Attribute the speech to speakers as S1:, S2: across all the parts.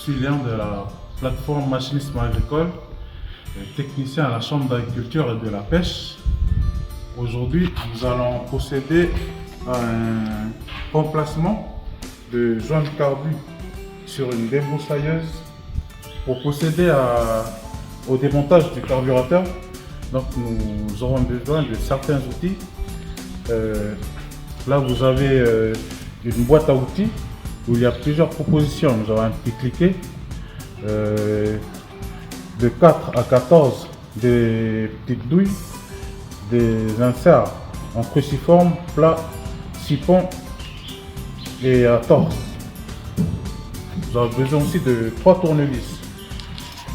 S1: suis Léon de la plateforme Machinisme agricole, technicien à la Chambre d'agriculture et de la pêche. Aujourd'hui, nous allons procéder à un remplacement de joint carbu sur une débroussailleuse pour procéder au démontage du carburateur. Donc nous aurons besoin de certains outils. Là vous avez une boîte à outils où il y a plusieurs propositions. Nous avons un petit cliquet de 4 à 14, des petites douilles, des inserts en cruciforme, plat, siphon et à torse. Nous avons besoin aussi de 3 tournevis,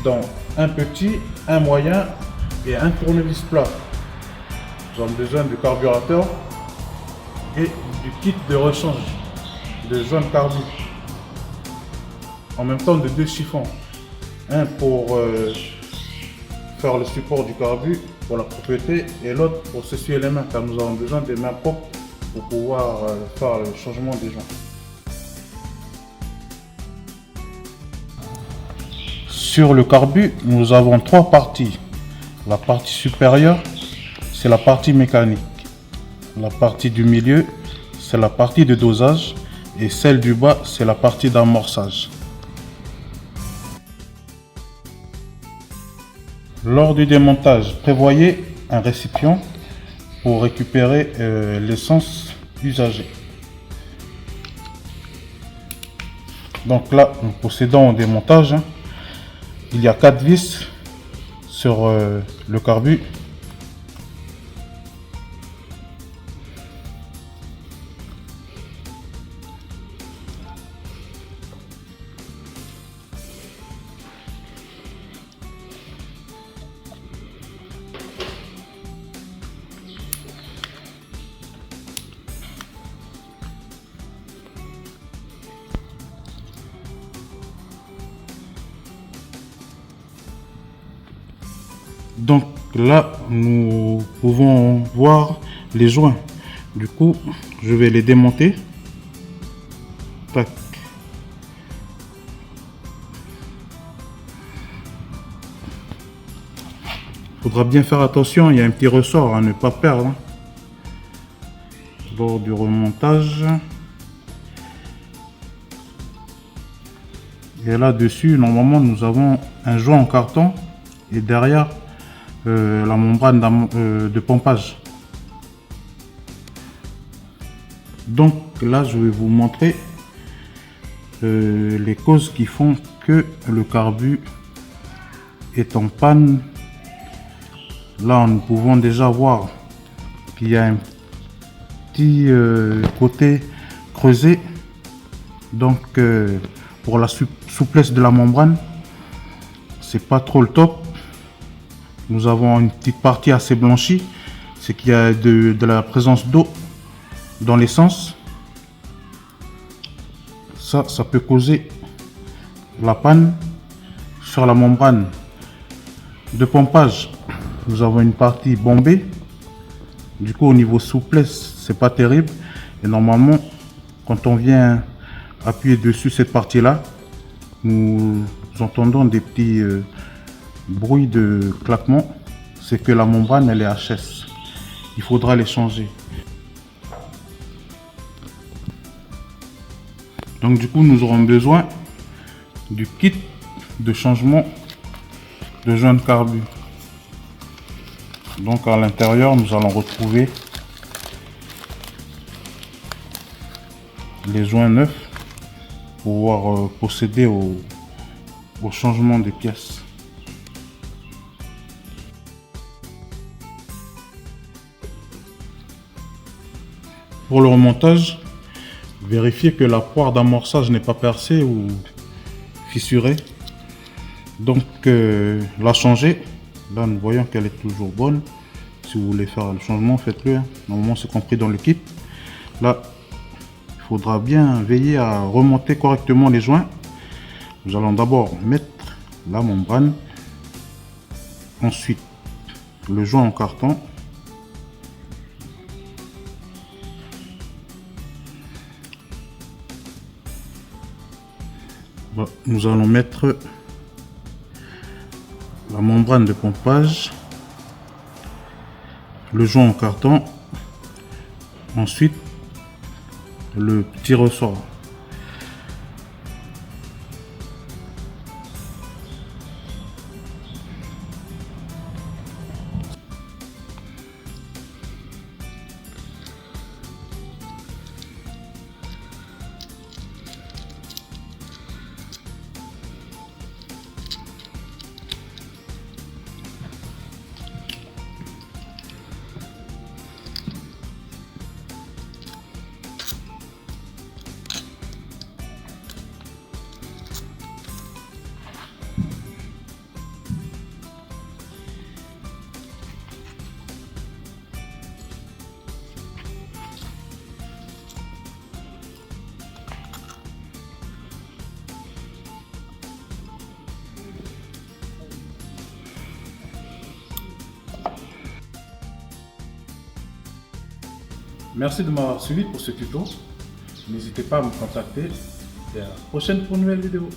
S1: dont un petit, un moyen et un tournevis plat. Nous avons besoin du carburateur et du kit de rechange de joint carbu. En même temps de 2 chiffons. Un pour faire le support du carbu pour la propreté et l'autre pour s'essuyer les mains, car nous avons besoin des mains propres pour pouvoir faire le changement des joints. Sur le carbu, nous avons 3 parties. La partie supérieure, c'est la partie mécanique. La partie du milieu, c'est la partie de dosage. Et celle du bas, c'est la partie d'amorçage. Lors du démontage, prévoyez un récipient pour récupérer l'essence usagée. Donc là, nous procédons au démontage. Il y a 4 vis sur le carbu. Donc là, nous pouvons voir les joints. Du coup, je vais les démonter. Tac. Faudra bien faire attention, il y a un petit ressort à ne pas perdre lors du remontage. Et là-dessus, normalement, nous avons un joint en carton et derrière la membrane de pompage. Donc là, je vais vous montrer les causes qui font que le carbu est en panne. Là, nous pouvons déjà voir qu'il y a un petit côté creusé. Donc, pour la souplesse de la membrane, c'est pas trop le top. Nous avons une petite partie assez blanchie, c'est qu'il y a de la présence d'eau dans l'essence. Ça peut causer la panne. Sur la membrane de pompage, nous avons une partie bombée. Du coup, au niveau souplesse, c'est pas terrible. Et normalement, quand on vient appuyer dessus cette partie-là, nous entendons des petits bruit de claquement, c'est que la membrane elle est HS. Il faudra les changer. Donc du coup nous aurons besoin du kit de changement de joint de carbu. Donc à l'intérieur nous allons retrouver les joints neufs pour pouvoir procéder au changement des pièces. Pour le remontage, vérifiez que la poire d'amorçage n'est pas percée ou fissurée. Donc la changer. Là nous voyons qu'elle est toujours bonne. Si vous voulez faire le changement, faites-le. Normalement c'est compris dans le kit. Là, il faudra bien veiller à remonter correctement les joints. Nous allons d'abord mettre la membrane. Ensuite le joint en carton. Bon, nous allons mettre la membrane de pompage, le joint en carton, ensuite le petit ressort. Merci de m'avoir suivi pour ce tuto. N'hésitez pas à me contacter et à la prochaine pour une nouvelle vidéo.